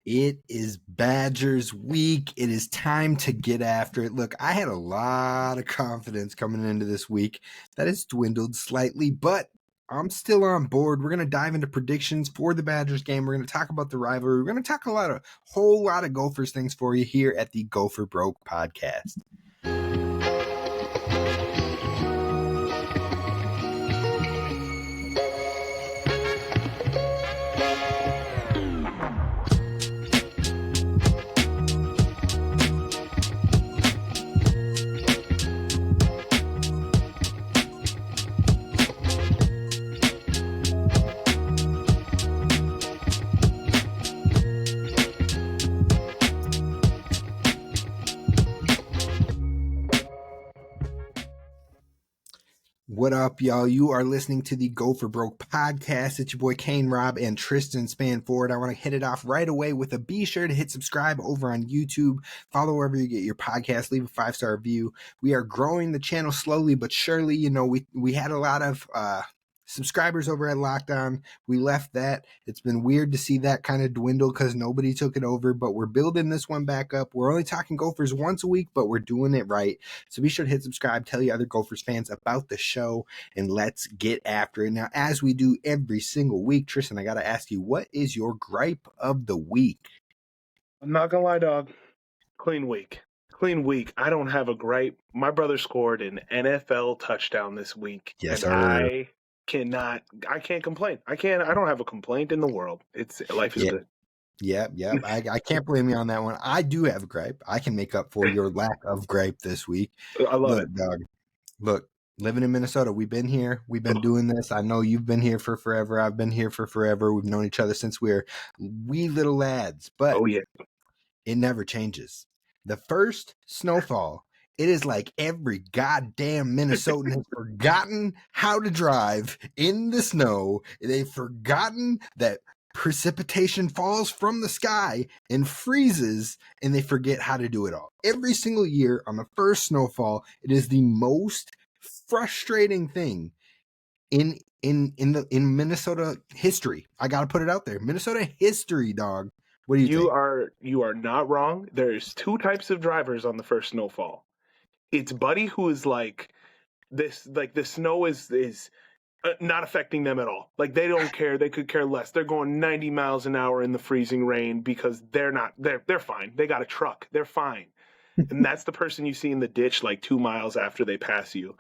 It is Badgers week. It is time to get after it. Look, I had a lot of confidence coming into this week. That has dwindled slightly, but I'm still on board. We're going to dive into predictions for the Badgers game. We're going to talk about the rivalry. We're going to talk a whole lot of Gophers things for you here at the Gopher Broke podcast. What up, y'all? You are listening to the Gopher Broke podcast. It's your boy Kane, Rob, and Tristyn Spann-Ford. I want to hit it off right away with a be sure to hit subscribe over on YouTube. Follow wherever you get your podcast. Leave a 5-star review. We are growing the channel slowly but surely. You know, we had a lot of subscribers over at Lockdown. We left that. It's been weird to see that kind of dwindle because nobody took it over, but we're building this one back up. We're only talking Gophers once a week, but we're doing it right. So be sure to hit subscribe, tell your other Gophers fans about the show, and let's get after it. Now, as we do every single week, Tristyn, I got to ask you, what is your gripe of the week? I'm not going to lie, dog. Clean week. I don't have a gripe. My brother scored an NFL touchdown this week. Yes, sir. I can't complain. I don't have a complaint in the world. Life is good. Yep. I can't blame you on that one. I do have a gripe. I can make up for your lack of gripe this week. I love it. Dog. Look, living in Minnesota, we've been here. We've been doing this. I know you've been here for forever. I've been here for forever. We've known each other since we were wee little lads. But it never changes. The first snowfall, it is like every goddamn Minnesotan has forgotten how to drive in the snow. They've forgotten that precipitation falls from the sky and freezes, and they forget how to do it all. Every single year on the first snowfall, it is the most frustrating thing in Minnesota history. I got to put it out there. Minnesota history, dog. What do you think? You are not wrong. There's two types of drivers on the first snowfall. It's Buddy, who is like this, like the snow is not affecting them at all. Like they don't care. They could care less. They're going 90 miles an hour in the freezing rain because they're fine. They got a truck. They're fine. And that's the person you see in the ditch like 2 miles after they pass you.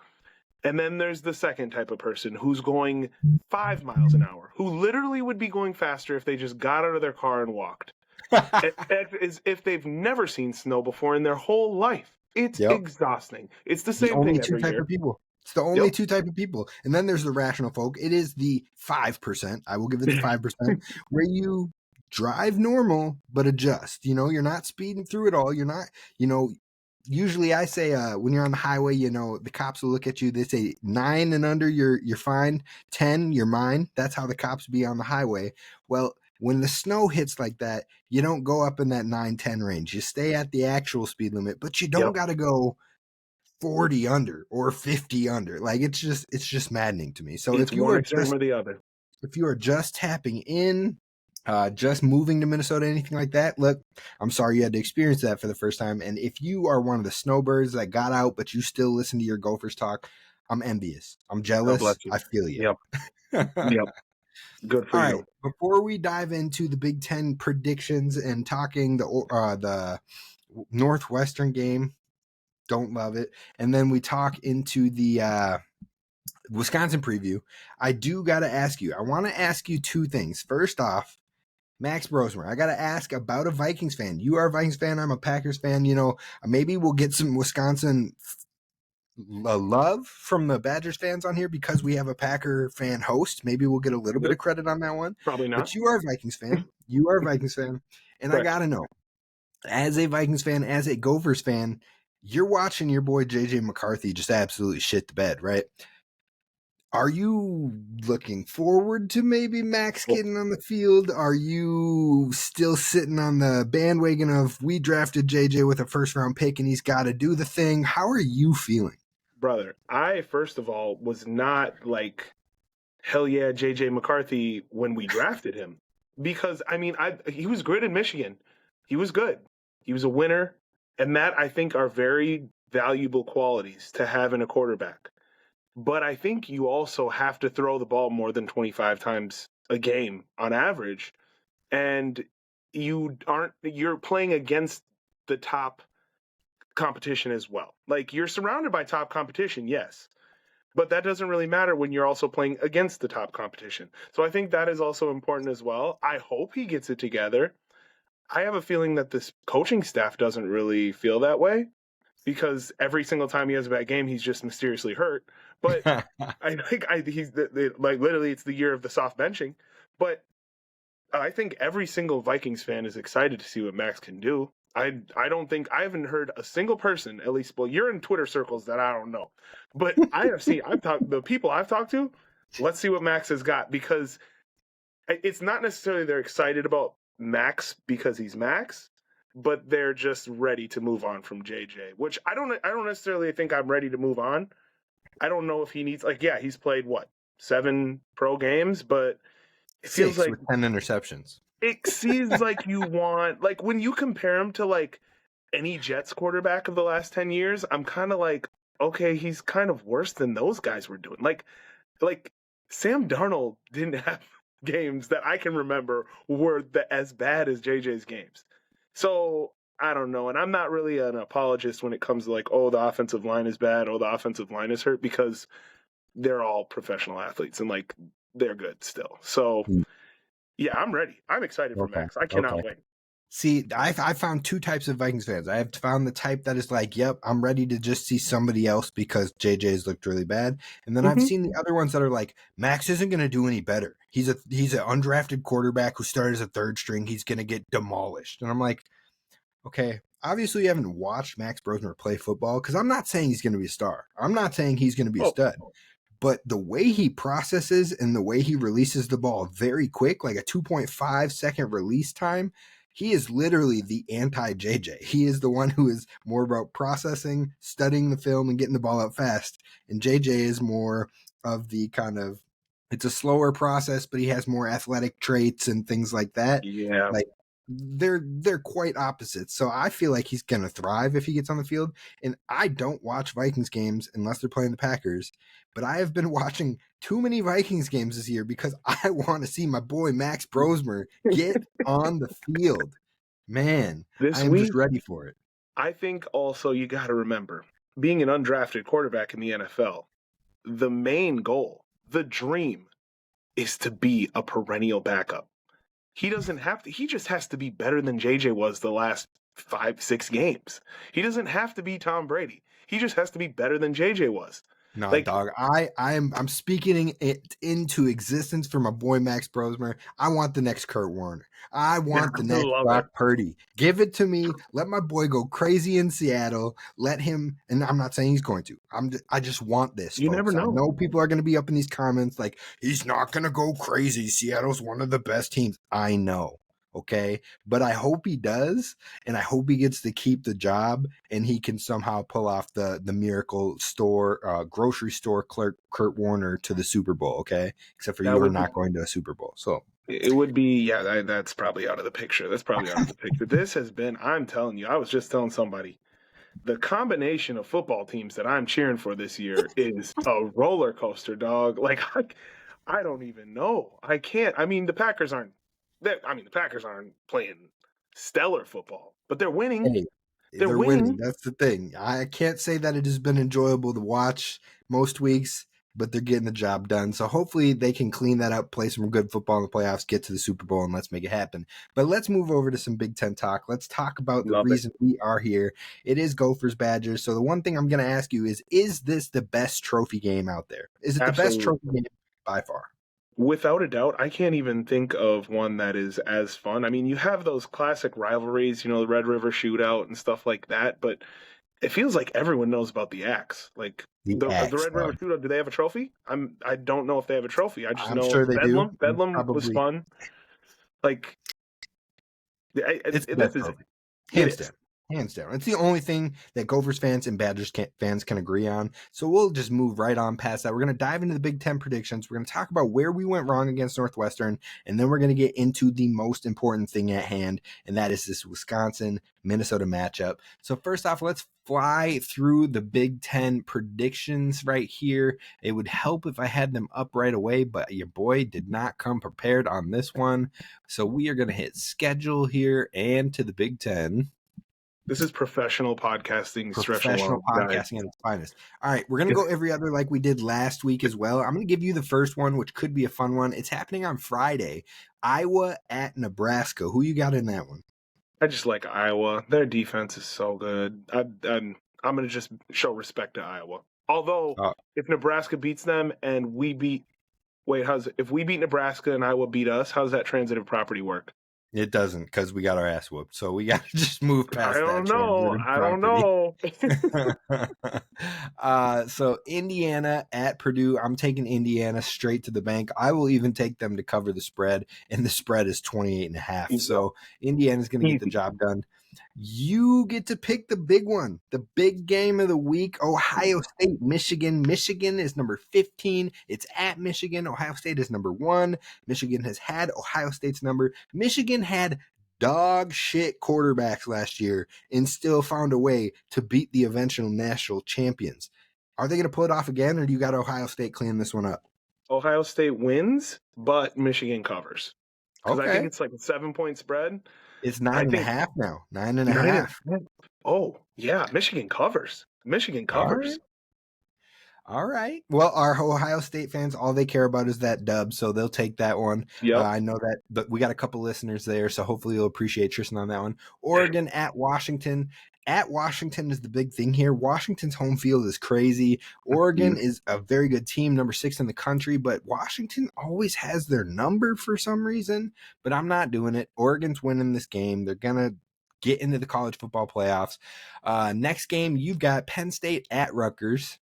And then there's the second type of person who's going 5 miles an hour, who literally would be going faster if they just got out of their car and walked. As if they've never seen snow before in their whole life. It's exhausting. It's the same thing every year. It's the only two type of people. And then there's the rational folk. It is the 5%. I will give it the 5%, where you drive normal but adjust. You know, you're not speeding through it all. You're not, usually I say when you're on the highway, the cops will look at you. They say 9 and under, you're fine. 10, you're mine. That's how the cops be on the highway. Well, when the snow hits like that, you don't go up in that 9-10 range. You stay at the actual speed limit, but you don't got to go 40 under or 50 under. Like it's just maddening to me. So if you are just tapping in, just moving to Minnesota, anything like that, look, I'm sorry you had to experience that for the first time. And if you are one of the snowbirds that got out, but you still listen to your Gophers talk, I'm envious. I'm jealous. I feel you. Yep. Good for you. All right. Before we dive into the Big Ten predictions and talking the Northwestern game, don't love it, and then we talk into the Wisconsin preview, I do got to ask you. I want to ask you two things. First off, Max Brosmer, I got to ask about a Vikings fan. You are a Vikings fan. I'm a Packers fan. Maybe we'll get some Wisconsin love from the Badgers fans on here because we have a Packer fan host. Maybe we'll get a little bit of credit on that one. Probably not. But you are a Vikings fan. And I got to know, as a Vikings fan, as a Gophers fan, you're watching your boy J.J. McCarthy just absolutely shit the bed, right? Are you looking forward to maybe Max getting on the field? Are you still sitting on the bandwagon of we drafted JJ with a first-round pick and he's got to do the thing? How are you feeling? Brother, I, first of all, was not like, hell yeah, JJ McCarthy when we drafted him. because I mean, he was good in Michigan. He was good. He was a winner, and that I think are very valuable qualities to have in a quarterback. But I think you also have to throw the ball more than 25 times a game on average, and you're playing against the top competition as well. Like you're surrounded by top competition, yes, but that doesn't really matter when you're also playing against the top competition. So I think that is also important as well. I hope he gets it together. I have a feeling that this coaching staff doesn't really feel that way because every single time he has a bad game, he's just mysteriously hurt. But I think he's like literally it's the year of the soft benching. But I think every single Vikings fan is excited to see what Max can do. I don't think I haven't heard a single person, at least, well, you're in Twitter circles that I don't know, but I've talked the people I've talked to. Let's see what Max has got because it's not necessarily they're excited about Max because he's Max, but they're just ready to move on from JJ. Which I don't necessarily think I'm ready to move on. I don't know if he needs he's played what 7 pro games, but it feels 6 like with 10 interceptions. it seems like you want when you compare him to any Jets quarterback of the last 10 years, I'm kind of like, okay, he's kind of worse than those guys were doing. Like Sam Darnold didn't have games that I can remember were as bad as JJ's games. So I don't know, and I'm not really an apologist when it comes to oh, the offensive line is bad, oh, the offensive line is hurt, because they're all professional athletes and they're good still. So yeah, I'm ready. I'm excited for Max. I cannot wait. See, I found 2 types of Vikings fans. I have found the type that is like, yep, I'm ready to just see somebody else because JJ's looked really bad. And then I've seen the other ones that are like, Max isn't going to do any better. He's an undrafted quarterback who started as a 3rd string. He's going to get demolished. And I'm like, okay, obviously you haven't watched Max Brosmer play football, because I'm not saying he's going to be a star. I'm not saying he's going to be a stud. But the way he processes and the way he releases the ball very quick, like a 2.5 second release time, he is literally the anti-JJ. He is the one who is more about processing, studying the film, and getting the ball out fast. And JJ is more of the kind of, it's a slower process, but he has more athletic traits and things like that. Yeah. Like they're quite opposites. So I feel like he's going to thrive if he gets on the field. And I don't watch Vikings games unless they're playing the Packers. But I have been watching too many Vikings games this year because I want to see my boy Max Brosmer get on the field. Man, I am just ready for it. I think also you got to remember, being an undrafted quarterback in the NFL, the main goal, the dream, is to be a perennial backup. He doesn't have to. He just has to be better than JJ was the last 5-6 games. He doesn't have to be Tom Brady. He just has to be better than JJ was. No, dog. I'm speaking it into existence for my boy Max Brosmer. I want the next Kurt Warner. I want the next Brock Purdy. Give it to me. Let my boy go crazy in Seattle. Let him. And I'm not saying he's going to. I just want this. You folks. never know. I know people are going to be up in these comments like, he's not going to go crazy. Seattle's one of the best teams. I know. Okay, but I hope he does, and I hope he gets to keep the job, and he can somehow pull off the miracle store, grocery store clerk Kurt Warner to the Super Bowl. Okay, except for you are not going to a Super Bowl, so it would be that's probably out of the picture. That's probably out of the picture. This has been. I'm telling you, I was just telling somebody, the combination of football teams that I'm cheering for this year is a roller coaster, dog. I don't even know. I can't. I mean, the Packers aren't playing stellar football, but they're winning. Hey, they're winning. That's the thing. I can't say that it has been enjoyable to watch most weeks, but they're getting the job done. So hopefully they can clean that up, play some good football in the playoffs, get to the Super Bowl, and let's make it happen. But let's move over to some Big Ten talk. Let's talk about the reason we are here. It is Gophers Badgers. So the one thing I'm going to ask you is this the best trophy game out there? Is it the best trophy game by far? Without a doubt. I can't even think of one that is as fun. I mean, you have those classic rivalries, the Red River Shootout and stuff like that, but it feels like everyone knows about the Axe. Like the Red River Shootout, do they have a trophy? I don't know if they have a trophy. I just know sure they Bedlam. do. Bedlam was fun. It's the best trophy. Hands down. Hands down. It's the only thing that Gophers fans and Badgers fans can agree on. So we'll just move right on past that. We're going to dive into the Big Ten predictions. We're going to talk about where we went wrong against Northwestern, and then we're going to get into the most important thing at hand, and that is this Wisconsin-Minnesota matchup. So first off, let's fly through the Big Ten predictions right here. It would help if I had them up right away, but your boy did not come prepared on this one. So we are going to hit schedule here and to the Big Ten. This is professional podcasting. Professional podcasting at its finest. All right, we're going to go every other like we did last week as well. I'm going to give you the first one, which could be a fun one. It's happening on Friday. Iowa at Nebraska. Who you got in that one? I just like Iowa. Their defense is so good. I'm going to just show respect to Iowa. Although, if Nebraska beats them and we beat... Wait, if we beat Nebraska and Iowa beat us, how does that transitive property work? It doesn't, because we got our ass whooped. So we got to just move past that. I don't know. So Indiana at Purdue. I'm taking Indiana straight to the bank. I will even take them to cover the spread, and the spread is 28.5. So Indiana's going to get the job done. You get to pick the big one, the big game of the week. Ohio State, Michigan. Michigan is number 15. It's at Michigan. Ohio State is number 1. Michigan has had Ohio State's number. Michigan had dog shit quarterbacks last year and still found a way to beat the eventual national champions. Are they going to pull it off again, or do you got Ohio State clean this one up? Ohio State wins, but Michigan covers. Because I think it's like a 7-point spread. It's 9.5 now. 9.5. Oh, yeah. Michigan covers. All right. Well, our Ohio State fans, all they care about is that dub, so they'll take that one. Yep. I know that, but we got a couple listeners there, so hopefully you'll appreciate Tristyn on that one. Oregon at Washington. At Washington is the big thing here. Washington's home field is crazy. Oregon is a very good team, number 6 in the country, but Washington always has their number for some reason, but I'm not doing it. Oregon's winning this game. They're going to get into the college football playoffs. Next game, you've got Penn State at Rutgers.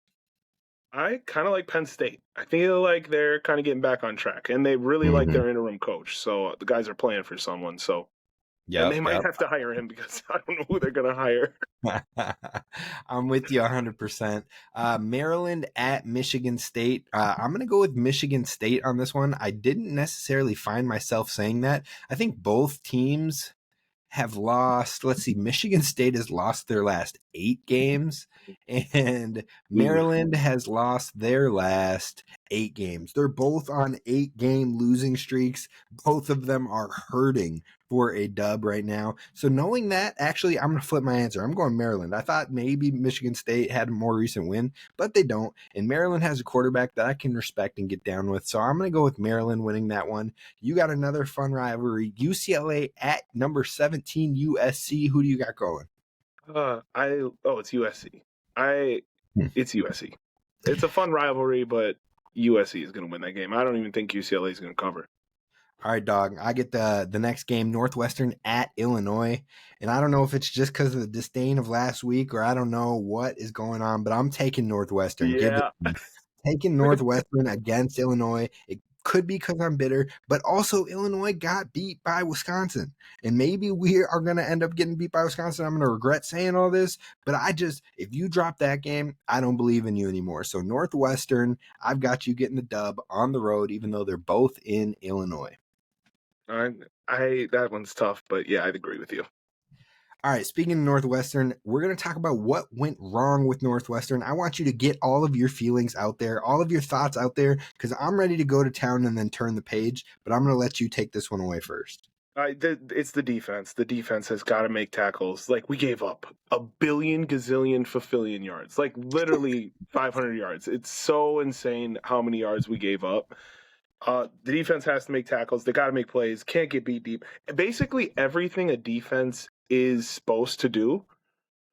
I kind of like Penn State. I feel like they're kind of getting back on track, and they really like their interim coach. So the guys are playing for someone. So and they might have to hire him because I don't know who they're going to hire. I'm with you 100%. Maryland at Michigan State. I'm going to go with Michigan State on this one. I didn't necessarily find myself saying that. I think both teams have lost. Let's see. Michigan State has lost their last 8 games, and Maryland has lost their last 8 games. They're both on 8-game losing streaks. Both of them are hurting for a dub right now. So knowing that, actually, I'm going to flip my answer. I'm going Maryland. I thought maybe Michigan State had a more recent win, but they don't. And Maryland has a quarterback that I can respect and get down with. So I'm going to go with Maryland winning that one. You got another fun rivalry. UCLA at number 17 USC. Who do you got going? It's USC. It's USC. It's a fun rivalry, but USC is going to win that game. I don't even think UCLA is going to cover. All right, dog. I get the next game, Northwestern at Illinois. And I don't know if it's just because of the disdain of last week or I don't know what is going on, but I'm taking Northwestern. Yeah. Taking Northwestern against Illinois. It could be because I'm bitter, but also Illinois got beat by Wisconsin. And maybe we are going to end up getting beat by Wisconsin. I'm going to regret saying all this, but if you drop that game, I don't believe in you anymore. So Northwestern, I've got you getting the dub on the road, even though they're both in Illinois. That one's tough, but yeah, I'd agree with you. All right, speaking of Northwestern, we're going to talk about what went wrong with Northwestern. I want you to get all of your feelings out there, all of your thoughts out there, because I'm ready to go to town and then turn the page, but I'm going to let you take this one away first. It's the defense. The defense has got to make tackles. Like, we gave up a billion, gazillion, fulfillion yards. Like, literally 500 yards. It's so insane how many yards we gave up. The defense has to make tackles. They got to make plays. Can't get beat deep. Basically, everything a defense is supposed to do,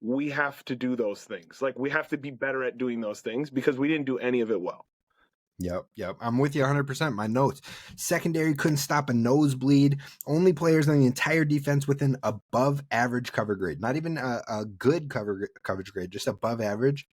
we have to do those things. Like, we have to be better at doing those things because we didn't do any of it well. Yep. I'm with you 100%. My notes. Secondary couldn't stop a nosebleed. Only players on the entire defense with an above average cover grade. Not even a good coverage grade, just above average.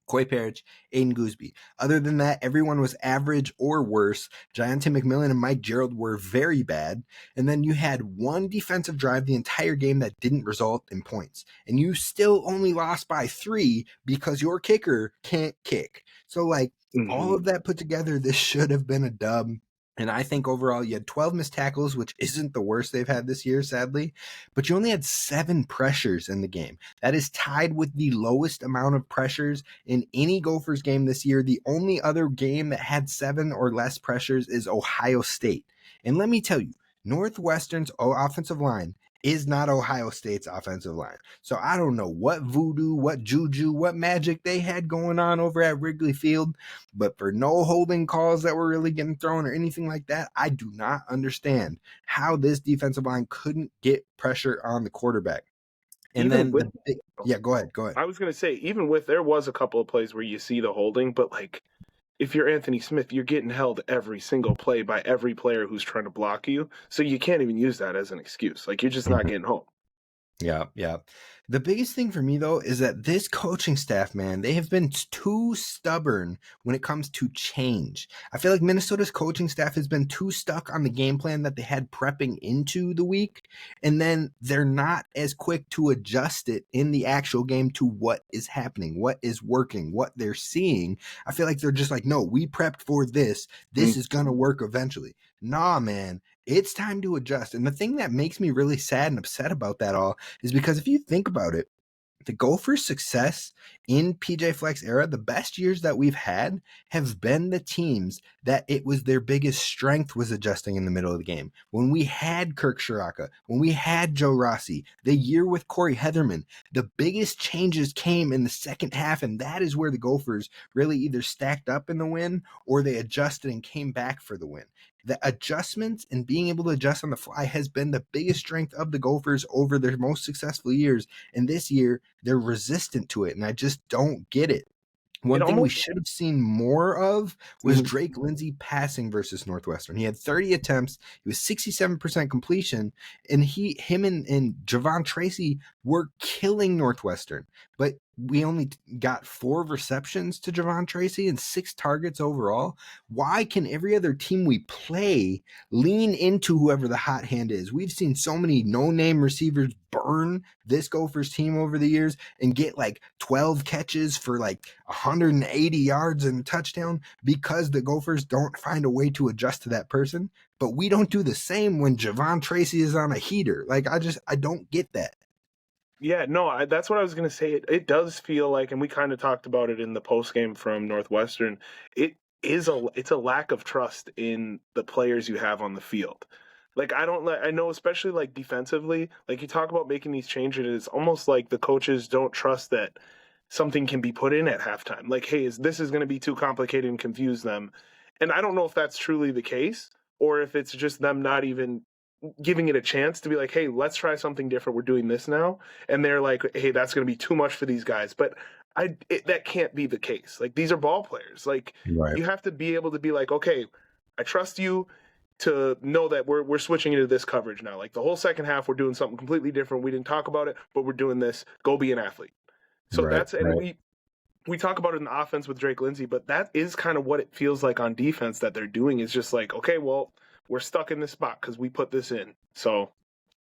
Coy Parrish, Aiden Gooseby. Other than that, everyone was average or worse. Giante McMillan and Mike Gerald were very bad. And then you had one defensive drive the entire game that didn't result in points. And you still only lost by 3 because your kicker can't kick. So, like, all of that put together, this should have been a dub. And I think overall you had 12 missed tackles, which isn't the worst they've had this year, sadly. But you only had 7 pressures in the game. That is tied with the lowest amount of pressures in any Gophers game this year. The only other game that had 7 or less pressures is Ohio State. And let me tell you, Northwestern's offensive line is not Ohio State's offensive line. So I don't know what voodoo, what juju, what magic they had going on over at Wrigley Field, but for no holding calls that were really getting thrown or anything like that, I do not understand how this defensive line couldn't get pressure on the quarterback. And Even then go ahead. I was going to say, even with, there was a couple of plays where you see the holding, but like, if you're Anthony Smith, you're getting held every single play by every player who's trying to block you. So you can't even use that as an excuse. Like, you're just not getting home. Yeah. The biggest thing for me, though, is that this coaching staff, man, they have been too stubborn when it comes to change. I feel like Minnesota's coaching staff has been too stuck on the game plan that they had prepping into the week, and then they're not as quick to adjust it in the actual game to what is happening, what is working, what they're seeing. I feel like they're just like, no, we prepped for this. This is going to work eventually. Nah, man. It's time to adjust. And the thing that makes me really sad and upset about that all is because if you think about it, the Gophers' success in PJ Fleck's era, the best years that we've had have been the teams that it was their biggest strength was adjusting in the middle of the game. When we had Kirk Shiraka, when we had Joe Rossi, the year with Corey Heatherman, the biggest changes came in the second half, and that is where the Gophers really either stacked up in the win or they adjusted and came back for the win. The adjustments and being able to adjust on the fly has been the biggest strength of the Gophers over their most successful years. And this year, they're resistant to it. And I just don't get it. One thing we should have seen more of was Drake Lindsey passing versus Northwestern. He had 30 attempts. He was 67% completion. And him and Javon Tracy were killing Northwestern. But we only got 4 receptions to Javon Tracy and 6 targets overall. Why can every other team we play lean into whoever the hot hand is? We've seen so many no-name receivers burn this Gophers team over the years and get like 12 catches for like 180 yards and a touchdown because the Gophers don't find a way to adjust to that person. But we don't do the same when Javon Tracy is on a heater. Like, I don't get that. Yeah, no, that's what I was going to say. It does feel like, and we kind of talked about it in the post game from Northwestern. It's a lack of trust in the players you have on the field. Like, I know, especially like defensively, like you talk about making these changes, it's almost like the coaches don't trust that something can be put in at halftime. Like, hey, this is going to be too complicated and confuse them. And I don't know if that's truly the case or if it's just them not even giving it a chance to be like, hey, let's try something different. We're doing this now. And they're like, hey, that's going to be too much for these guys. But that can't be the case. Like, these are ball players. Like, You have to be able to be like, okay, I trust you to know that we're switching into this coverage now. Like, the whole second half, we're doing something completely different. We didn't talk about it, but we're doing this. Go be an athlete. So we talk about it in the offense with Drake Lindsey, but that is kind of what it feels like on defense that they're doing. Is just like, okay, well, we're stuck in this spot because we put this in. So,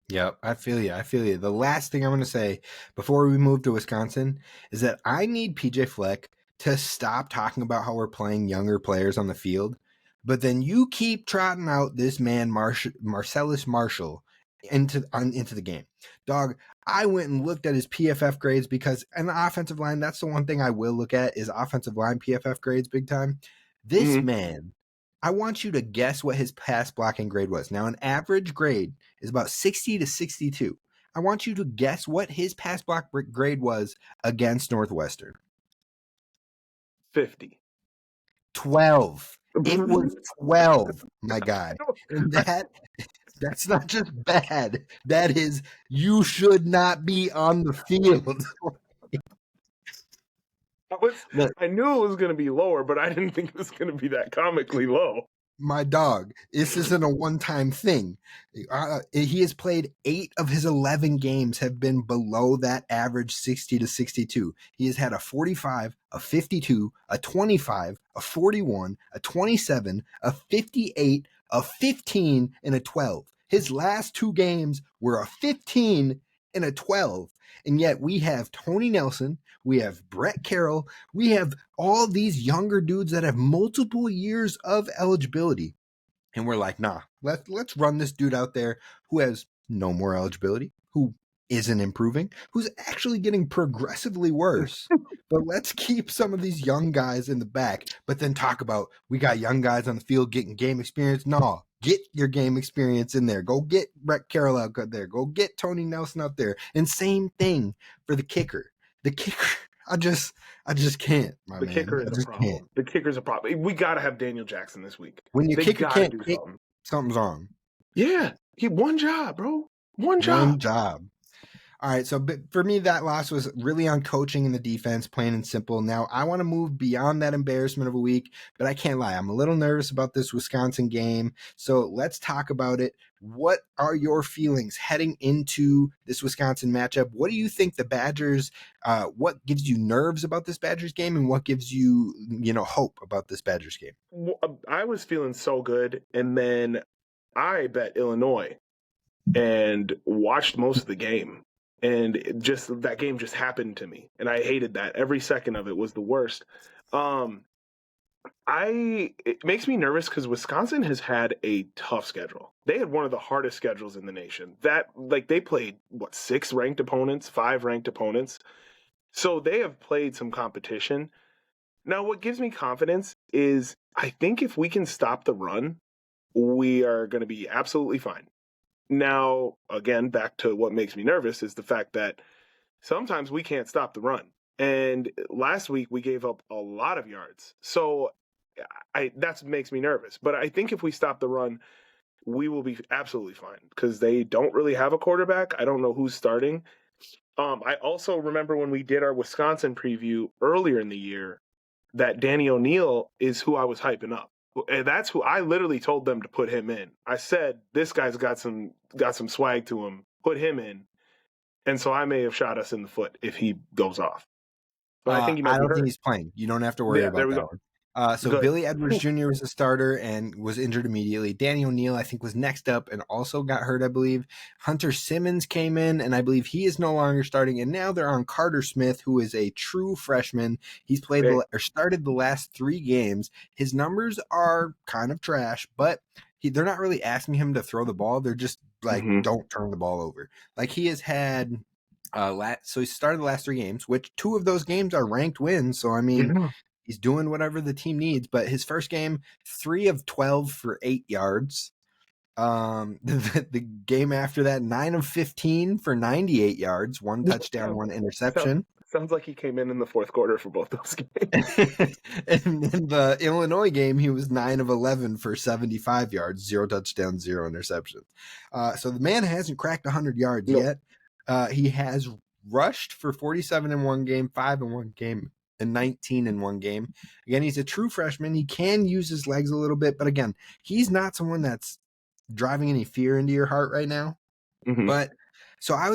yeah, I feel you. The last thing I'm going to say before we move to Wisconsin is that I need PJ Fleck to stop talking about how we're playing younger players on the field. But then you keep trotting out this man, Marcellus Marshall, into the game. Dog, I went and looked at his PFF grades because in the offensive line, that's the one thing I will look at is offensive line PFF grades big time. This man, I want you to guess what his pass blocking grade was. Now, an average grade is about 60 to 62. I want you to guess what his pass block grade was against Northwestern. 50. 12. It was 12, my guy. And that's not just bad. That is, you should not be on the field. I knew it was going to be lower, but I didn't think it was going to be that comically low. my dog. This isn't a one-time thing. He has played 8 of his 11 games have been below that average 60 to 62. He has had a 45, a 52, a 25, a 41, a 27, a 58, a 15, and a 12. His last 2 games were a 15 and a 12. And yet we have Tony Nelson, we have Brett Carroll, we have all these younger dudes that have multiple years of eligibility. And we're like, nah, let's run this dude out there who has no more eligibility, who isn't improving, who's actually getting progressively worse. But let's keep some of these young guys in the back, but then talk about we got young guys on the field getting game experience. No, get your game experience in there. Go get Brett Carroll out there. Go get Tony Nelson out there. And same thing for the kicker. The kicker, I just can't, my The man. kicker I is a just problem. can't. The kicker's a problem. We got to have Daniel Jackson this week. When your They kicker gotta can't do kick, something. something's wrong. Yeah, he one job, bro. One One job. job. All right, so for me, that loss was really on coaching and the defense, plain and simple. Now, I want to move beyond that embarrassment of a week, but I can't lie. I'm a little nervous about this Wisconsin game, so let's talk about it. What are your feelings heading into this Wisconsin matchup? What do you think the Badgers, what gives you nerves about this Badgers game, and what gives you, hope about this Badgers game? I was feeling so good, and then I bet Illinois and watched most of the game. And that game just happened to me, and I hated that. Every second of it was the worst. It makes me nervous because Wisconsin has had a tough schedule. They had one of the hardest schedules in the nation. They played 6 ranked opponents, 5 ranked opponents. So they have played some competition. Now, what gives me confidence is I think if we can stop the run, we are going to be absolutely fine. Now, again, back to what makes me nervous is the fact that sometimes we can't stop the run. And last week we gave up a lot of yards. So that makes me nervous. But I think if we stop the run, we will be absolutely fine because they don't really have a quarterback. I don't know who's starting. I also remember when we did our Wisconsin preview earlier in the year that Danny O'Neil is who I was hyping up. And that's who I literally told them to put him in. I said, this guy's got some swag to him. Put him in. And so I may have shot us in the foot if he goes off. But I think he might I be don't hurt. think he's playing. You don't have to worry about that one. So Good. Billy Edwards Jr. was a starter and was injured immediately. Danny O'Neil, I think, was next up and also got hurt, I believe. Hunter Simmons came in, and I believe he is no longer starting. And now they're on Carter Smith, who is a true freshman. He's started the last 3 games. His numbers are kind of trash, but they're not really asking him to throw the ball. They're just like, don't turn the ball over. Like he has had... so he started the last 3 games, which 2 of those games are ranked wins. So, I mean, he's doing whatever the team needs. But his first game, 3 of 12 for 8 yards. The game after that, 9 of 15 for 98 yards, 1 touchdown, 1 interception. Sounds like he came in the fourth quarter for both those games. And in the Illinois game, he was 9 of 11 for 75 yards, 0 touchdowns, 0 interceptions. So the man hasn't cracked 100 yards yet. He has rushed for 47 in 1 game, 5 in 1 game, and 19 in 1 game. Again, he's a true freshman. He can use his legs a little bit, but again, he's not someone that's driving any fear into your heart right now. But so I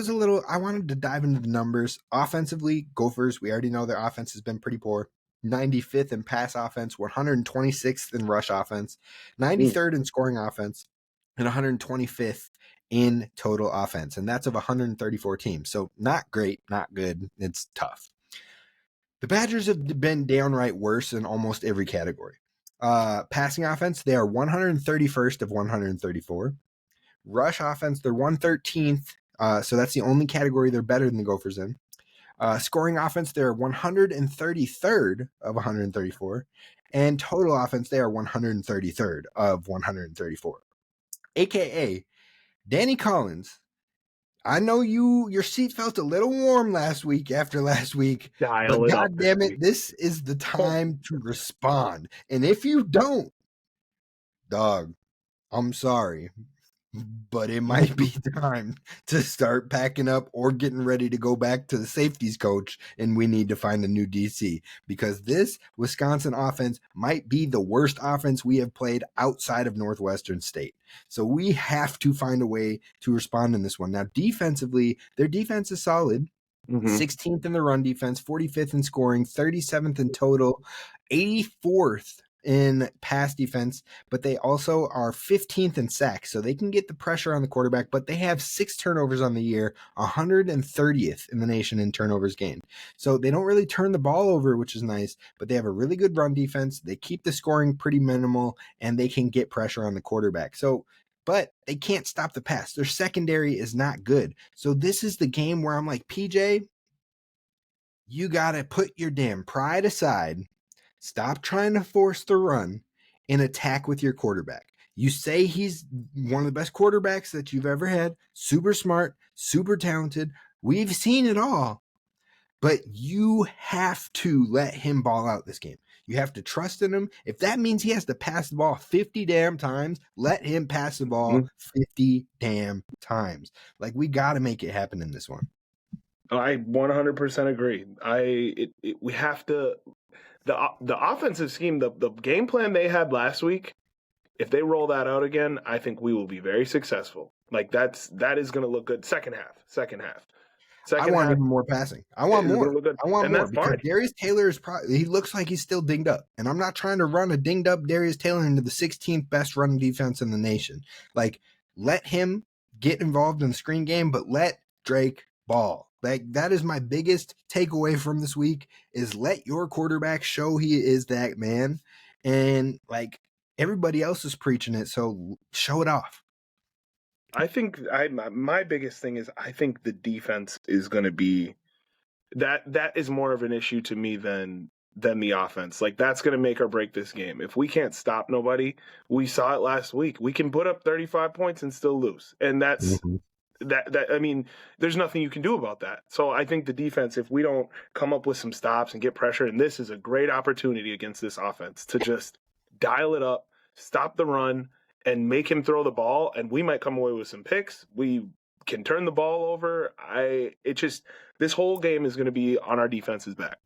wanted to dive into the numbers. Offensively, Gophers, we already know their offense has been pretty poor. 95th in pass offense, 126th in rush offense, 93rd in scoring offense, and 125th in total offense. And that's of 134 teams. So not great, not good. It's tough. The Badgers have been downright worse in almost every category. Passing offense, they are 131st of 134. Rush offense, they're 113th. So that's the only category they're better than the Gophers in. Scoring offense, they're 133rd of 134. And total offense, they are 133rd of 134. AKA, Danny Collins, I know your seat felt a little warm last week after last week, but God damn it, this is the time to respond. And if you don't, dog, I'm sorry. but it might be time to start packing up or getting ready to go back to the safeties coach, and we need to find a new DC, because this Wisconsin offense might be the worst offense we have played outside of Northwestern State. So we have to find a way to respond in this one. Now, defensively, their defense is solid. 16th in the run defense, 45th in scoring, 37th in total, 84th in pass defense, but they also are 15th in sacks, so they can get the pressure on the quarterback, but they have 6 turnovers on the year, 130th in the nation in turnovers gained. So they don't really turn the ball over, which is nice, but they have a really good run defense. They keep the scoring pretty minimal, and they can get pressure on the quarterback. So but they can't stop the pass. Their secondary is not good. So this is the game where I'm like, PJ, you got to put your damn pride aside. Stop trying to force the run and attack with your quarterback. You say he's one of the best quarterbacks that you've ever had, super smart, super talented. We've seen it all. But you have to let him ball out this game. You have to trust in him. If that means he has to pass the ball 50 damn times, let him pass the ball 50 damn times. Like, we got to make it happen in this one. I 100% agree. We have to the offensive scheme, the game plan they had last week. If they roll that out again, I think we will be very successful. Like that is going to look good. Second half. I want even more passing. I want more. I want more because fine. Darius Taylor is he looks like he's still dinged up, and I'm not trying to run a dinged up Darius Taylor into the 16th best running defense in the nation. Like, let him get involved in the screen game, but let Drake ball. Like, that is my biggest takeaway from this week, is let your quarterback show he is that man, and like, everybody else is preaching it, so show it off. I think my biggest thing is I think the defense is going to be that is more of an issue to me than the offense. Like, that's going to make or break this game. If we can't stop nobody, we saw it last week. We can put up 35 points and still lose, and that's that. I mean, there's nothing you can do about that. So I think the defense, if we don't come up with some stops and get pressure, and this is a great opportunity against this offense to just dial it up, stop the run, and make him throw the ball, and we might come away with some picks. We can turn the ball over. This whole game is going to be on our defense's back.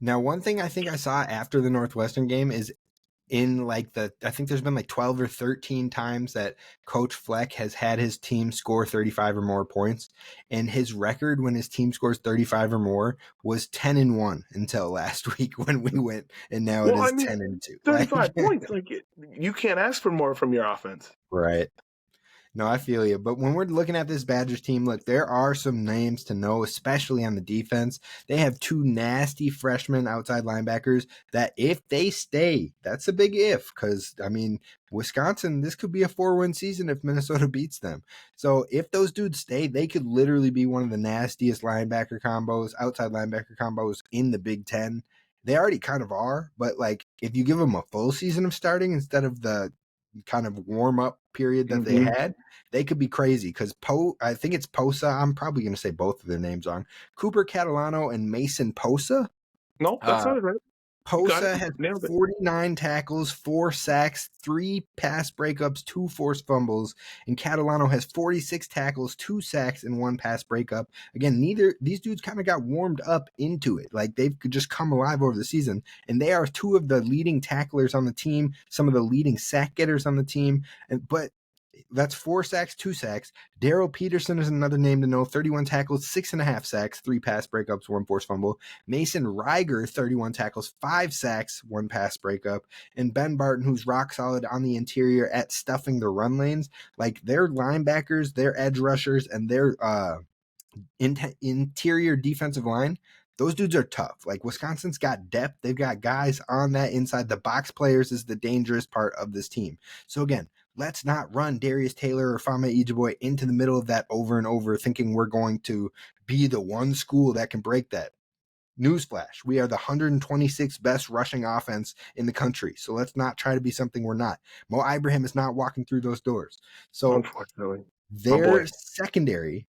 Now, one thing I think I saw after the Northwestern game is I think there's been like 12 or 13 times that Coach Fleck has had his team score 35 or more points, and his record when his team scores 35 or more was 10-1 until last week when we went, and now it is 10-2. 35 points, you can't ask for more from your offense. Right. No, I feel you. But when we're looking at this Badgers team, look, there are some names to know, especially on the defense. They have 2 nasty freshman outside linebackers that if they stay, that's a big if, because, I mean, Wisconsin, this could be a 4-win season if Minnesota beats them. So if those dudes stay, they could literally be one of the nastiest outside linebacker combos in the Big Ten. They already kind of are, but like if you give them a full season of starting instead of the kind of warm-up period that they had, they could be crazy because I think it's Posa. I'm probably going to say both of their names wrong. Cooper Catalano and Mason Posa. No, that sounded right. Posa has 49 tackles, 4 sacks, 3 pass breakups, 2 forced fumbles, and Catalano has 46 tackles, 2 sacks, and 1 pass breakup. Again, these dudes kind of got warmed up into it. Like, they've just come alive over the season, and they are 2 of the leading tacklers on the team, some of the leading sack getters on the team, but that's 4 sacks, 2 sacks. Darrell Peterson is another name to know. 31 tackles, 6.5 sacks, 3 pass breakups, 1 forced fumble. Mason Reiger, 31 tackles, 5 sacks, 1 pass breakup. And Ben Barton, who's rock solid on the interior at stuffing the run lanes. Like, their linebackers, their edge rushers, and their interior defensive line, those dudes are tough. Like, Wisconsin's got depth. They've got guys on that inside. The box players is the dangerous part of this team. So again, let's not run Darius Taylor or Fama Ijiboy into the middle of that over and over, thinking we're going to be the one school that can break that. Newsflash, we are the 126th best rushing offense in the country. So let's not try to be something we're not. Mo Ibrahim is not walking through those doors. So unfortunately, their secondary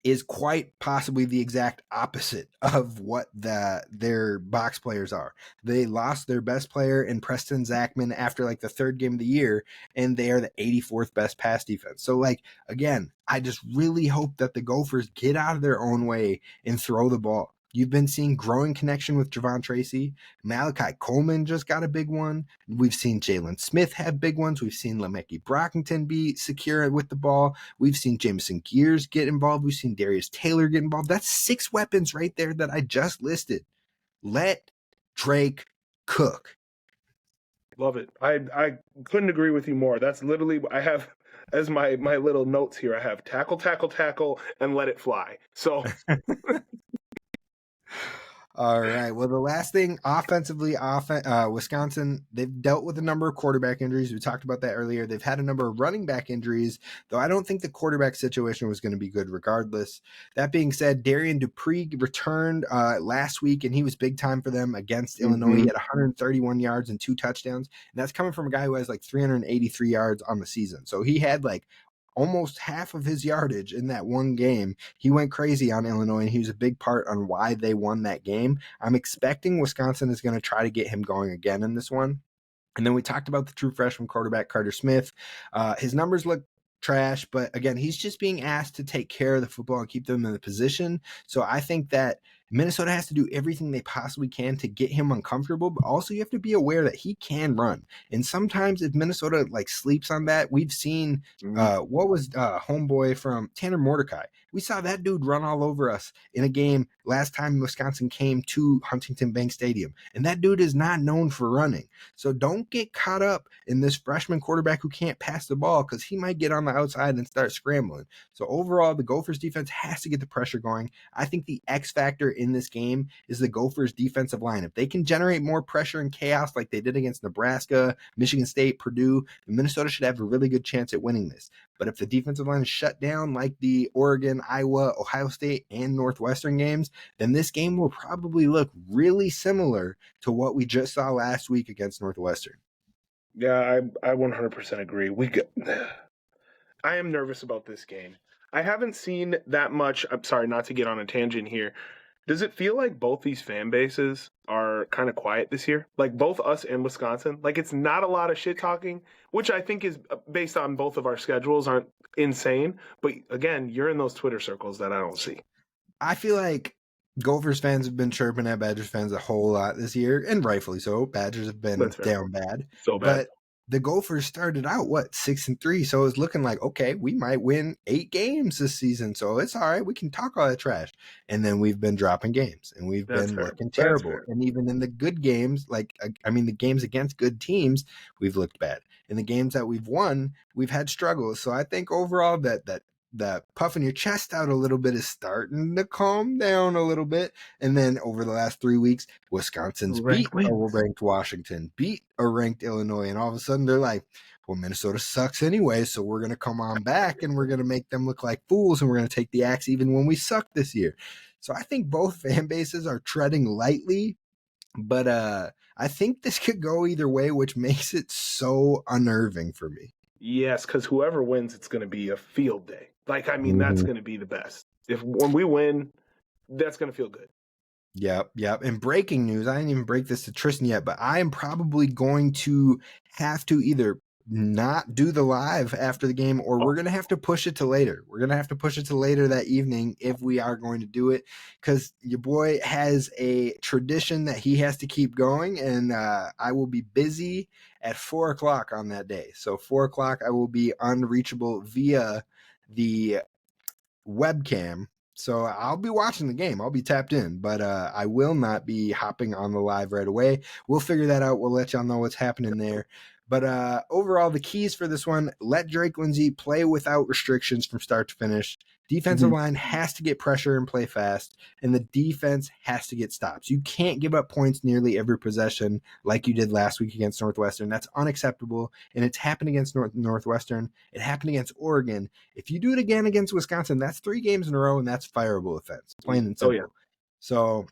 is quite possibly the exact opposite of what their box players are. They lost their best player in Preston Zachman after like the third game of the year, and they are the 84th best pass defense. So like, again, I just really hope that the Gophers get out of their own way and throw the ball. You've been seeing growing connection with Javon Tracy. Malachi Coleman just got a big one. We've seen Jalen Smith have big ones. We've seen Lemeki Brockington be secure with the ball. We've seen Jameson Gears get involved. We've seen Darius Taylor get involved. That's 6 weapons right there that I just listed. Let Drake cook. Love it. I couldn't agree with you more. That's literally I have as my little notes here. I have tackle, tackle, tackle, and let it fly. So All right. Well, the last thing offensively, Wisconsin, they've dealt with a number of quarterback injuries. We talked about that earlier. They've had a number of running back injuries, though I don't think the quarterback situation was going to be good regardless. That being said, Darian Dupree returned last week, and he was big time for them against Illinois. He had 131 yards and 2 touchdowns, and that's coming from a guy who has like 383 yards on the season. So he had like almost half of his yardage in that one game. He went crazy on Illinois, and he was a big part on why they won that game. I'm expecting Wisconsin is going to try to get him going again in this one. And then we talked about the true freshman quarterback, Carter Smith. His numbers look trash, but again, he's just being asked to take care of the football and keep them in the position. So I think that Minnesota has to do everything they possibly can to get him uncomfortable, but also you have to be aware that he can run. And sometimes if Minnesota like sleeps on that, we've seen what was homeboy from Tanner Mordecai. We saw that dude run all over us in a game last time Wisconsin came to Huntington Bank Stadium. And that dude is not known for running. So don't get caught up in this freshman quarterback who can't pass the ball, because he might get on the outside and start scrambling. So overall, the Gophers defense has to get the pressure going. I think the X factor in this game is the Gophers defensive line. If they can generate more pressure and chaos like they did against Nebraska, Michigan State, Purdue, Minnesota should have a really good chance at winning this. But if the defensive line is shut down like the Oregon, Iowa, Ohio State, and Northwestern games, then this game will probably look really similar to what we just saw last week against Northwestern. Yeah, I 100% agree. I am nervous about this game. I haven't seen that much. I'm sorry, not to get on a tangent here. Does it feel like both these fan bases are kind of quiet this year? Like both us and Wisconsin? Like it's not a lot of shit talking, which I think is based on both of our schedules aren't insane. But again, you're in those Twitter circles that I don't see. I feel like Gophers fans have been chirping at Badgers fans a whole lot this year, and rightfully so. Badgers have been down bad. So bad. But the Gophers started out, 6-3? So it's looking like, okay, we might win 8 games this season. So it's all right. We can talk all that trash. And then we've been dropping games, and we've been looking terrible. And even in the good games, the games against good teams, we've looked bad. In the games that we've won, we've had struggles. So I think overall that puffing your chest out a little bit is starting to calm down a little bit. And then over the last 3 weeks, Wisconsin's beat a ranked Washington, beat a ranked Illinois. And all of a sudden they're like, well, Minnesota sucks anyway, so we're going to come on back and we're going to make them look like fools, and we're going to take the axe even when we suck this year. So I think both fan bases are treading lightly, but I think this could go either way, which makes it so unnerving for me. Yes, because whoever wins, it's going to be a field day. That's going to be the best. When we win, that's going to feel good. Yep. And breaking news, I didn't even break this to Tristyn yet, but I am probably going to have to either not do the live after the game, or we're going to have to push it to later. We're going to have to push it to later that evening if we are going to do it, because your boy has a tradition that he has to keep going, and I will be busy at 4:00 on that day. So 4:00, I will be unreachable via the webcam. So I'll be watching the game. I'll be tapped in, but I will not be hopping on the live right away. We'll figure that out. We'll let y'all know what's happening there. But overall, the keys for this one: let Drake Lindsey play without restrictions from start to finish. Defensive line has to get pressure and play fast, and the defense has to get stops. You can't give up points nearly every possession like you did last week against Northwestern. That's unacceptable, and it's happened against Northwestern. It happened against Oregon. If you do it again against Wisconsin, that's 3 games in a row, and that's fireable offense, plain and simple. Oh, yeah. So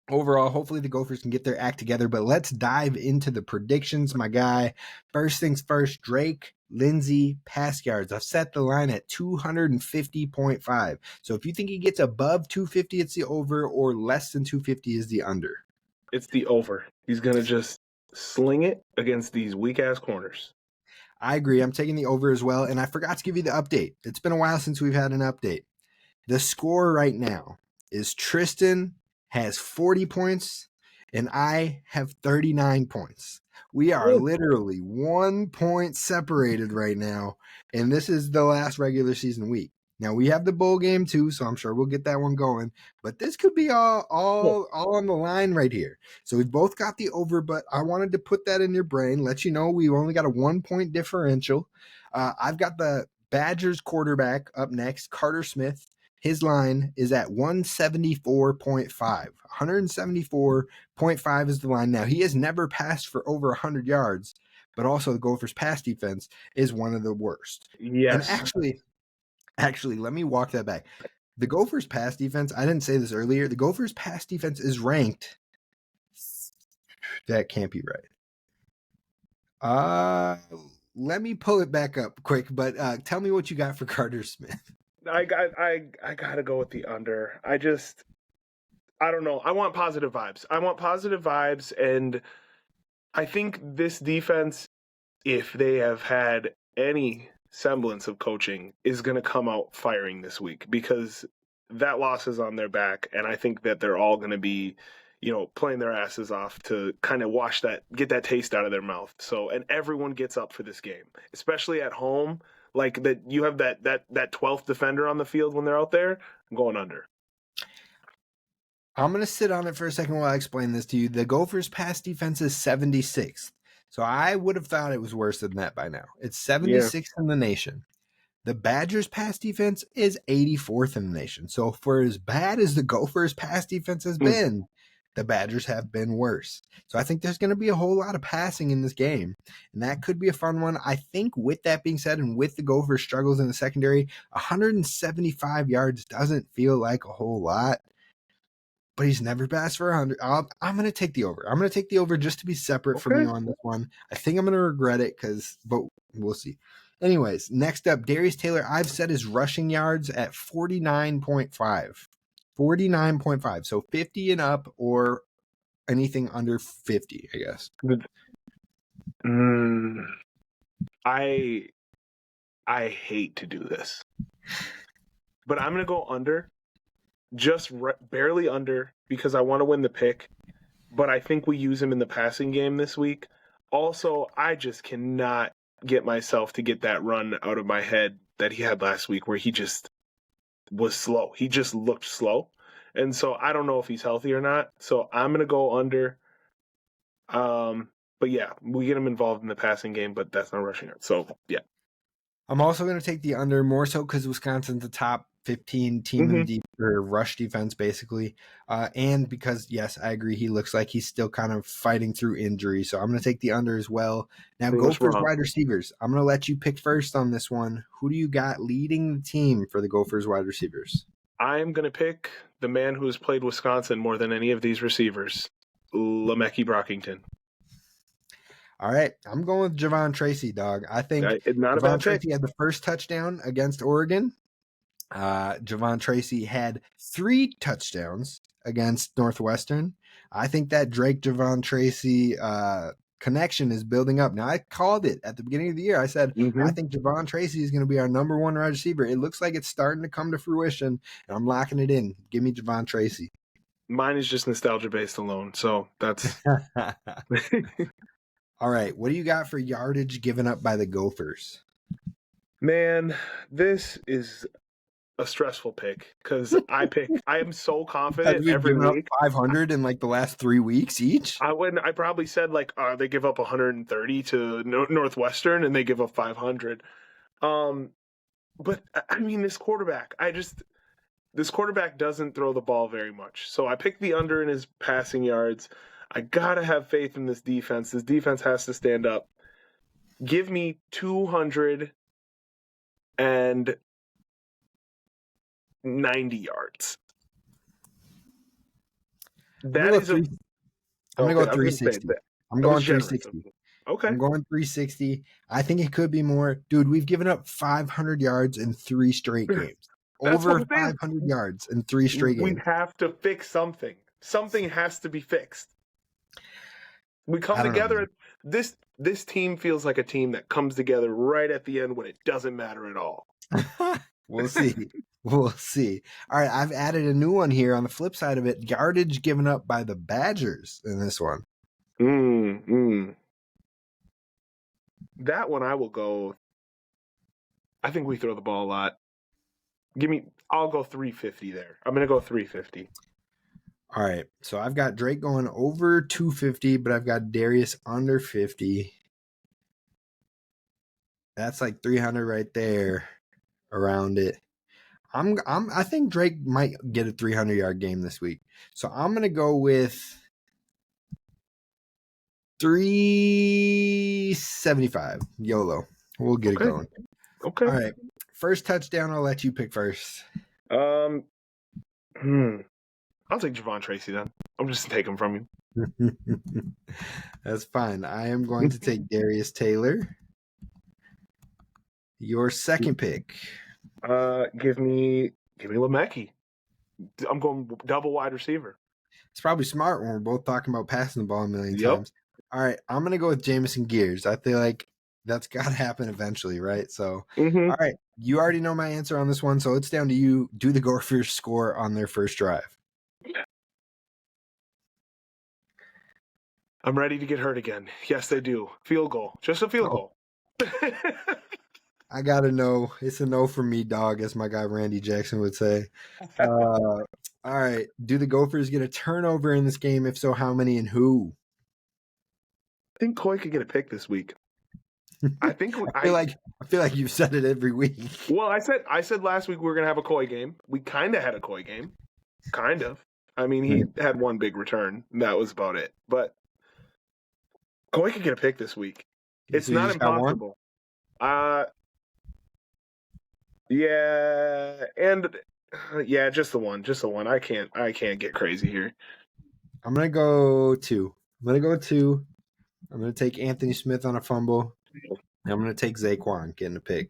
overall, hopefully the Gophers can get their act together, but let's dive into the predictions, my guy. First things first, Drake Lindsey pass yards. I've set the line at 250.5. So if you think he gets above 250, it's the over, or less than 250 is the under. It's the over. He's going to just sling it against these weak-ass corners. I agree. I'm taking the over as well. And I forgot to give you the update. It's been a while since we've had an update. The score right now is Tristyn has 40 points and I have 39 points. We are literally 1 point separated right now. And this is the last regular season week. Now we have the bowl game too, so I'm sure we'll get that one going. But this could be all on the line right here. So we've both got the over, but I wanted to put that in your brain, let you know we've only got a 1 point differential. I've got the Badgers quarterback up next, Carter Smith. His line is at 174.5. 174.5 is the line. Now, he has never passed for over 100 yards, but also the Gophers' pass defense is one of the worst. Yes. And actually, let me walk that back. The Gophers' pass defense, I didn't say this earlier, the Gophers' pass defense is ranked. That can't be right. Let me pull it back up quick, but tell me what you got for Carter Smith. I gotta go with the under. I don't know. I want positive vibes. And I think this defense, if they have had any semblance of coaching, is going to come out firing this week, because that loss is on their back, and I think that they're all going to be, playing their asses off to kind of get that taste out of their mouth. So, and everyone gets up for this game, especially at home. Like that, you have that 12th defender on the field when they're out there. I'm going under. I'm going to sit on it for a second while I explain this to you. The Gophers' pass defense is 76th. So I would have thought it was worse than that by now. It's 76th in the nation. The Badgers' pass defense is 84th in the nation. So for as bad as the Gophers' pass defense has been, the Badgers have been worse. So I think there's going to be a whole lot of passing in this game, and that could be a fun one. I think with that being said, and with the Gophers' struggles in the secondary, 175 yards doesn't feel like a whole lot, but he's never passed for 100. I'm going to take the over. I'm going to take the over just to be separate from you on this one. I think I'm going to regret it, but we'll see. Anyways, next up, Darius Taylor. I've set his rushing yards at 49.5. 49.5. So 50 and up, or anything under 50, I guess. I hate to do this, but I'm going to go under, just barely under, because I want to win the pick, but I think we use him in the passing game this week. Also, I just cannot get myself to get that run out of my head that he had last week where he just was slow. He just looked slow. And so I don't know if he's healthy or not. So I'm going to go under. But yeah, we get him involved in the passing game, but that's not rushing it. So yeah. I'm also going to take the under, more so because Wisconsin's the top 15 team in rush defense, basically. And because, yes, I agree, he looks like he's still kind of fighting through injury. So I'm going to take the under as well. Now, Gophers wide receivers. I'm going to let you pick first on this one. Who do you got leading the team for the Gophers wide receivers? I'm going to pick the man who has played Wisconsin more than any of these receivers, Le'Meke Brockington. All right, I'm going with Javon Tracy, dog. I think Javon Tracy had the first touchdown against Oregon. Javon Tracy had 3 touchdowns against Northwestern. I think that Drake-Javon Tracy connection is building up. Now, I called it at the beginning of the year. I said, I think Javon Tracy is going to be our number 1 wide receiver. It looks like it's starting to come to fruition, and I'm locking it in. Give me Javon Tracy. Mine is just nostalgia-based alone, so that's... All right, what do you got for yardage given up by the Gophers? Man, this is a stressful pick because I am so confident every week. 500 in like the last 3 weeks each. I probably said like they give up 130 to Northwestern and they give up 500. But I mean, this quarterback doesn't throw the ball very much. So I picked the under in his passing yards. I gotta have faith in this defense. This defense has to stand up. Give me 290 yards. I'm gonna go 360. I'm going 360. Okay. I'm going 360. I think it could be more. Dude, we've given up 500 yards in 3 straight games. That's what Over I'm saying. 500 yards in 3 straight We games. have to fix something. Something has to be fixed. We come I don't know, together. This team feels like a team that comes together right at the end when it doesn't matter at all. man. We'll see. We'll see. All right, I've added a new one here on the flip side of it. Yardage given up by the Badgers in this one. That one I will go. I think we throw the ball a lot. I'll go 350 there. I'm going to go 350. All right, so I've got Drake going over 250, but I've got Darius under 50. That's like 300 right there around it. I think Drake might get a 300-yard game this week. So I'm going to go with 375 YOLO. We'll get it going. Okay. All right. First touchdown, I'll let you pick first. I'll take Javon Tracy then. I'm just taking from you. That's fine. I am going to take Darius Taylor. Your second pick. Give me Lemecki. I'm going double wide receiver. It's probably smart when we're both talking about passing the ball a million Yep. times. All right, I'm going to go with Jamison Gears. I feel like that's got to happen eventually, right? So, all right, you already know my answer on this one, so it's down to you. Do the Gophers score on their first drive? I'm ready to get hurt again. Yes, they do. Field goal. Just a field goal. I got to know. It's a no from me, dog, as my guy Randy Jackson would say. All right, do the Gophers get a turnover in this game? If so, how many and who? I think Coy could get a pick this week. I think I feel like you've said it every week. Well, I said last week we were gonna have a Coy game. We kind of had a Coy game, kind of. I mean, he had one big return. And that was about it. But Coy could get a pick this week. It's So not impossible. Yeah, and yeah, just the one. I can't get crazy here. I'm gonna go 2. I'm gonna take Anthony Smith on a fumble. I'm gonna take Zaquan getting a pick.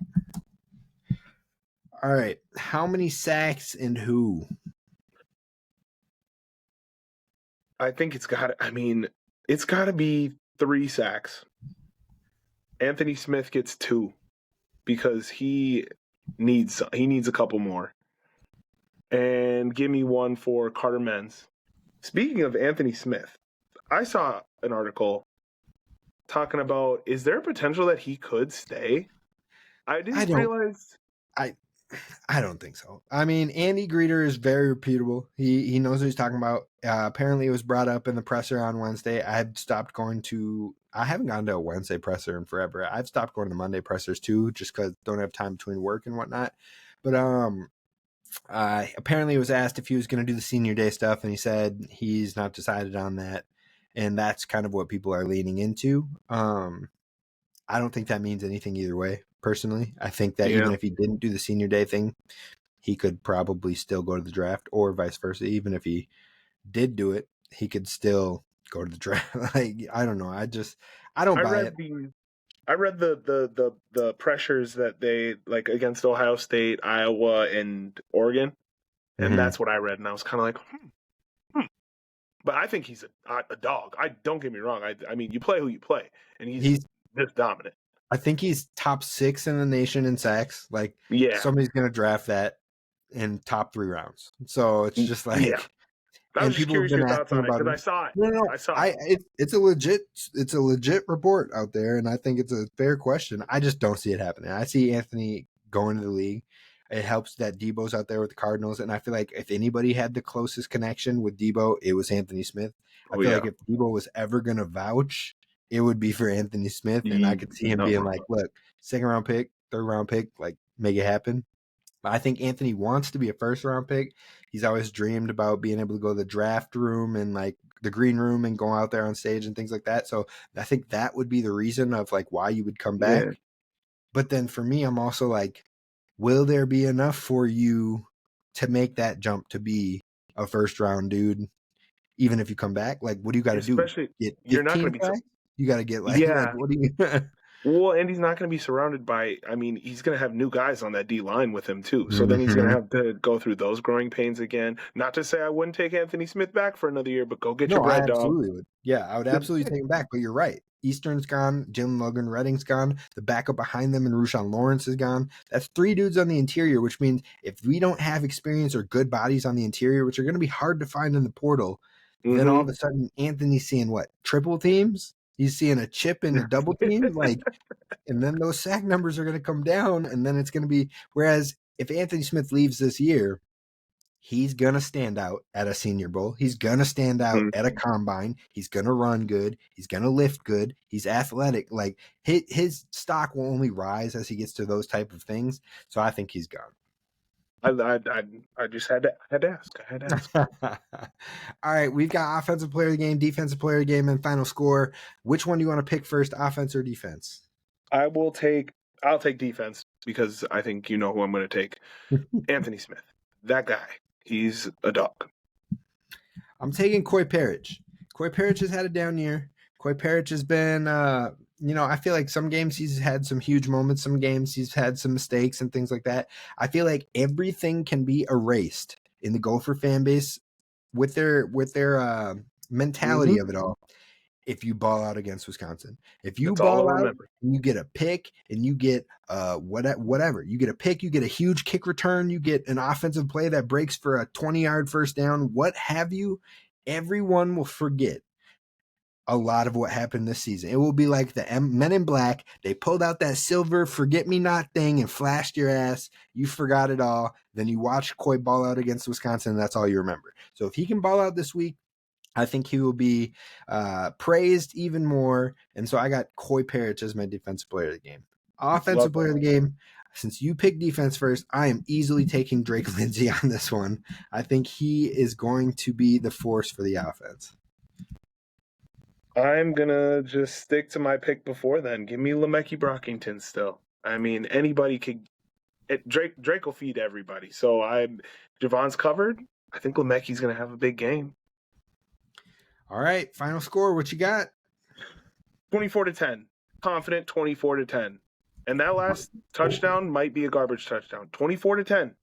All right, how many sacks and who? I think it's got to be 3 sacks. Anthony Smith gets 2 because he needs a couple more. And give me 1 for Carter Menz. Speaking of Anthony Smith, I saw an article talking about, is there a potential that he could stay? I realize. I don't think so. I mean, Andy Greeter is very reputable. He knows what he's talking about. Apparently, it was brought up in the presser on Wednesday. I haven't gone to a Wednesday presser in forever. I've stopped going to Monday pressers too, just because don't have time between work and whatnot. But apparently, it was asked if he was going to do the senior day stuff, and he said he's not decided on that. And that's kind of what people are leaning into. I don't think that means anything either way. Personally, I think that even if he didn't do the senior day thing, he could probably still go to the draft, or vice versa. Even if he did do it, he could still go to the draft. Like, I don't know. I don't buy it. I read the pressures that they like against Ohio State, Iowa, and Oregon, and that's what I read, and I was kind of like, But I think he's a dog. Don't get me wrong. I mean, you play who you play, and he's just dominant. I think he's top 6 in the nation in sacks. Like, somebody's going to draft that in top 3 rounds. So it's just like, I was just curious your thoughts on it because I saw it. No, I saw it. It's a legit report out there, and I think it's a fair question. I just don't see it happening. I see Anthony going to the league. It helps that Debo's out there with the Cardinals, and I feel like if anybody had the closest connection with Debo, it was Anthony Smith. I feel like if Debo was ever going to vouch, it would be for Anthony Smith, and I could see him being like, look, 2nd round pick, 3rd round pick, like, make it happen. I think Anthony wants to be a 1st round pick. He's always dreamed about being able to go to the draft room and like the green room and go out there on stage and things like that. So I think that would be the reason of like why you would come back. Yeah. But then for me, I'm also like, will there be enough for you to make that jump to be a 1st round dude, even if you come back? Like, what do you got to do? You're not going to be. You got to get like Yeah. what do you? Well, and he's not going to be surrounded by. I mean, he's going to have new guys on that D line with him too. So then he's going to Mhm. have to go through those growing pains again. Not to say I wouldn't take Anthony Smith back for another year, but go get your No, I bread, dog. absolutely would. Yeah, I would absolutely take him back. But you're right. Eastern's gone. Jim Logan Redding's gone. The backup behind them and Rushawn Lawrence is gone. That's 3 dudes on the interior, which means if we don't have experience or good bodies on the interior, which are going to be hard to find in the portal, then all of a sudden Anthony's seeing what? Triple teams? He's seeing a chip and a double team? Like, and then those sack numbers are going to come down, and then it's going to be. Whereas if Anthony Smith leaves this year, he's going to stand out at a Senior Bowl. He's going to stand out at a combine. He's going to run good. He's going to lift good. He's athletic. Like his stock will only rise as he gets to those type of things. So I think he's gone. I just had to ask. I had to ask. All right, we've got offensive player of the game, defensive player of the game, and final score. Which one do you want to pick first, offense or defense? I'll take defense because I think you know who I'm going to take. Anthony Smith. That guy. He's a dog. I'm taking Coy Parrish. Coy Parrish has had a down year. Coy Parrish has been, I feel like some games he's had some huge moments. Some games he's had some mistakes and things like that. I feel like everything can be erased in the Gopher fan base with their mentality of it all. If you ball out against Wisconsin, if you That's all ball I'll out remember. and you get a pick and you get whatever, you get a pick, you get a huge kick return, you get an offensive play that breaks for a 20-yard first down, what have you, everyone will forget a lot of what happened this season. It will be like the Men in Black. They pulled out that silver forget-me-not thing and flashed your ass. You forgot it all. Then you watch Coy ball out against Wisconsin, and that's all you remember. So if he can ball out this week, I think he will be praised even more. And so I got Coy Parrish as my defensive player of the game. Offensive player of the game, since you picked defense first, I am easily taking Drake Lindsay on this one. I think he is going to be the force for the offense. I'm going to just stick to my pick before then. Give me Le'Meke Brockington still. I mean, anybody could – Drake will feed everybody. So Javon's covered. I think Le'Meke's going to have a big game. All right, final score. What you got? 24-10. Confident 24-10. And that last touchdown might be a garbage touchdown. 24-10.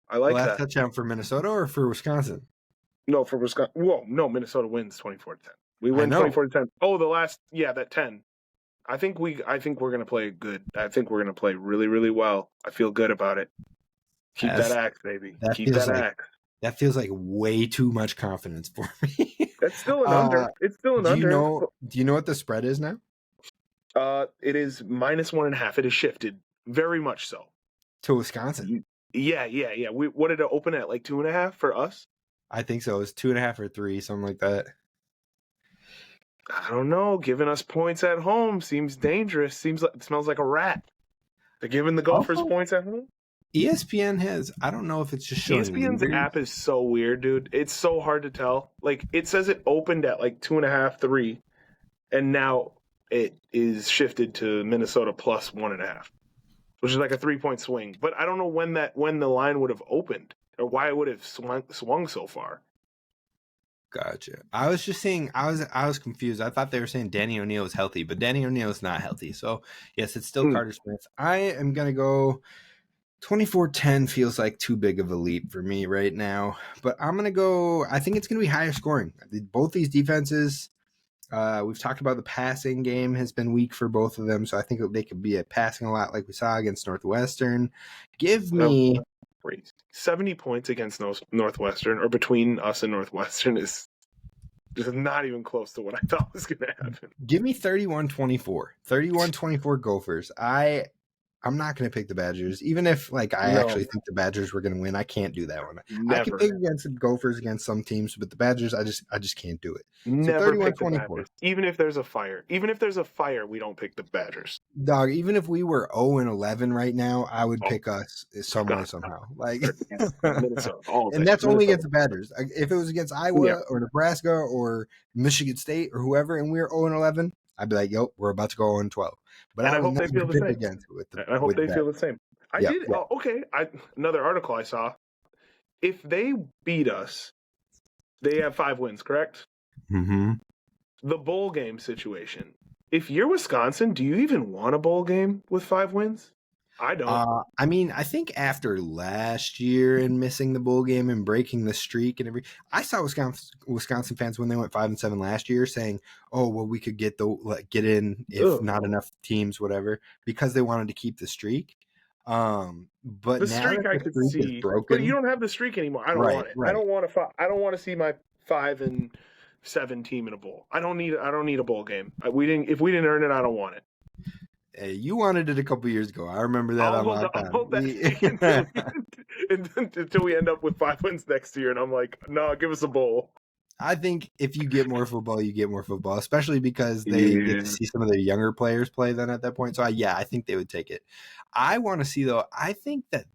I like that. Last touchdown for Minnesota or for Wisconsin? No, for Wisconsin. Whoa, no, Minnesota wins 24-10. We win 24-10. Oh, the last, that 10. I think we're going to play good. I think we're going to play really, really well. I feel good about it. Keep that axe, baby. Keep that axe. That feels like way too much confidence for me. That's still an under. It's still an under. Do you know what the spread is now? It is -1.5. It has shifted very much so. To Wisconsin. Yeah. What did it open at? Like 2.5 for us? I think so. It was 2.5 or 3, something like that. I don't know. Giving us points at home seems dangerous. It smells like a rat. They're giving the Gophers points at home. ESPN has, I don't know if it's just showing. ESPN's app is so weird, dude. It's so hard to tell. Like, it says it opened at like 2.5, 3, and now it is shifted to Minnesota plus 1.5, which is like a 3-point swing. But I don't know when the line would have opened or why it would have swung so far. Gotcha. I was just saying, I was confused. I thought they were saying Danny O'Neal was healthy, but Danny O'Neal is not healthy. So yes, it's still Carter Smith. I am gonna go 24-10. Feels like too big of a leap for me right now, but I'm gonna go. I think it's gonna be higher scoring. Both these defenses. We've talked about the passing game has been weak for both of them, so I think they could be passing a lot like we saw against Northwestern. Give me 70 points against Northwestern, or between us and Northwestern, is just not even close to what I thought was going to happen. Give me 31-24. 31-24 Gophers. I'm not going to pick the Badgers, even if I actually think the Badgers were going to win. I can't do that one. Never. I can pick against the Gophers against some teams, but the Badgers, I just can't do it. Never pick the Badgers. Even if there's a fire. Even if there's a fire, we don't pick the Badgers. Dog, even if we were 0-11 right now, I would pick us somewhere somehow. And that's only against the Badgers. If it was against Iowa or Nebraska or Michigan State or whoever, and we were 0-11, I'd be like, "Yo, we're about to go 0-12." But I hope they feel the same. I hope they feel the same. Another article I saw. If they beat us, they have 5 wins, correct? Mm-hmm. The bowl game situation if you're Wisconsin, do you even want a bowl game with 5 wins? I don't. I mean, I think after last year and missing the bowl game and breaking the streak and I saw Wisconsin fans when they went 5-7 last year saying, "Oh, well, we could get in if not enough teams, whatever," because they wanted to keep the streak. But The now streak that I the could streak is see, but you broken, don't have the streak anymore. I don't right, want it. right. I don't want to see my 5-7 team in a bowl. I don't need a bowl game. If we didn't earn it, I don't want it. Hey, you wanted it a couple years ago. I remember that I'll on hold that streak lockdown. until we end up with 5 wins next year, and I'm like, no, give us a bowl. I think if you get more football, you get more football, especially because they get to see some of their younger players play then at that point. So, I think they would take it. I want to see, though, I think that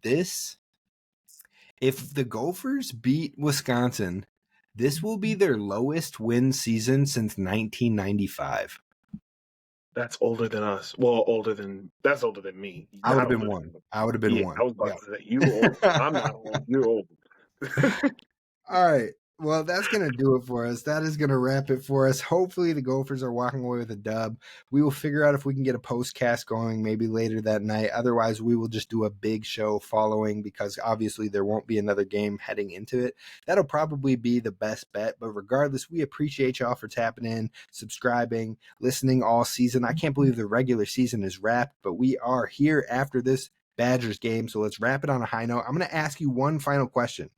if the Gophers beat Wisconsin, this will be their lowest win season since 1995. That's older than us. Well, that's older than me. I would have been one. I would have been one. I was about to say, you old. I'm not old. You're old. All right. Well, that's going to do it for us. That is going to wrap it for us. Hopefully the Gophers are walking away with a dub. We will figure out if we can get a postcast going maybe later that night. Otherwise, we will just do a big show following because obviously there won't be another game heading into it. That'll probably be the best bet. But regardless, we appreciate y'all for tapping in, subscribing, listening all season. I can't believe the regular season is wrapped, but we are here after this Badgers game. So let's wrap it on a high note. I'm going to ask you one final question.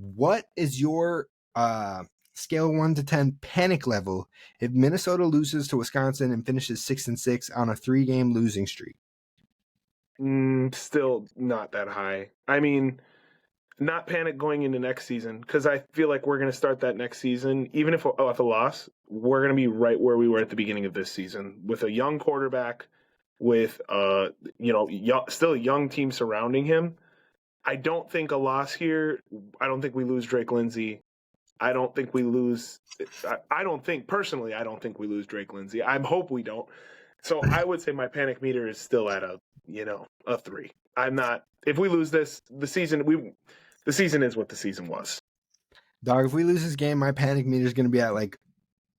What is your scale 1 to 10 panic level if Minnesota loses to Wisconsin and finishes 6-6 on a 3-game losing streak? Still not that high. I mean, not panic going into next season because I feel like we're going to start that next season. Even if a loss, we're going to be right where we were at the beginning of this season with a young quarterback, with still a young team surrounding him. I don't think a loss here. I don't think we lose Drake Lindsay. I don't think we lose. I don't think we lose Drake Lindsay. I hope we don't. So I would say my panic meter is still at a 3. I'm not. If we lose this, the season is what the season was. Dog, if we lose this game, my panic meter is going to be at like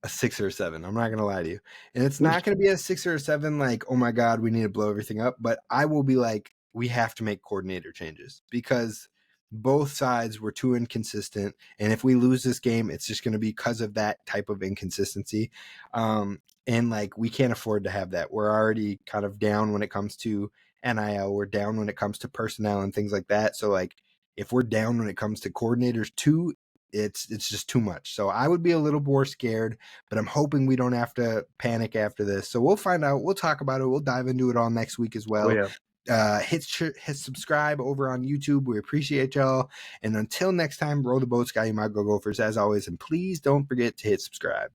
a 6 or a 7. I'm not going to lie to you. And it's not going to be a 6 or a 7 like, oh my God, we need to blow everything up. But I will be like, we have to make coordinator changes because both sides were too inconsistent. And if we lose this game, it's just going to be because of that type of inconsistency. And like, we can't afford to have that. We're already kind of down when it comes to NIL. We're down when it comes to personnel and things like that. So like, if we're down when it comes to coordinators too, it's just too much. So I would be a little more scared, but I'm hoping we don't have to panic after this. So we'll find out. We'll talk about it. We'll dive into it all next week as well. Oh, yeah. Hit subscribe over on YouTube. We appreciate y'all. And until next time, roll the boat, Sky. You might go Gophers as always. And please don't forget to hit subscribe.